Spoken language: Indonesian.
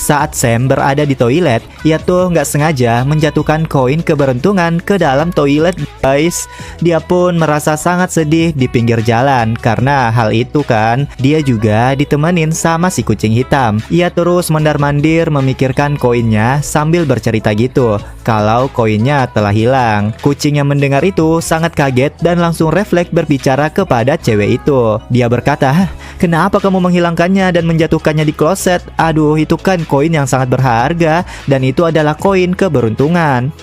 Saat Sam berada di toilet, ia tuh nggak sengaja menjatuhkan koin keberuntungan ke dalam toilet, guys. Dia pun merasa sangat sedih di pinggir jalan karena hal itu kan. Dia juga ditemenin sama si kucing hitam. Ia terus mondar-mandir memikirkan koinnya sambil bercerita gitu kalau koinnya telah hilang. Kucing yang mendengar itu sangat kaget dan langsung refleks berbicara kepada cewek itu. Dia berkata, "Hah, kenapa kamu menghilangkannya dan menjatuhkannya di kloset? Aduh, itu kan koin yang sangat berharga dan itu adalah koin keberuntungan."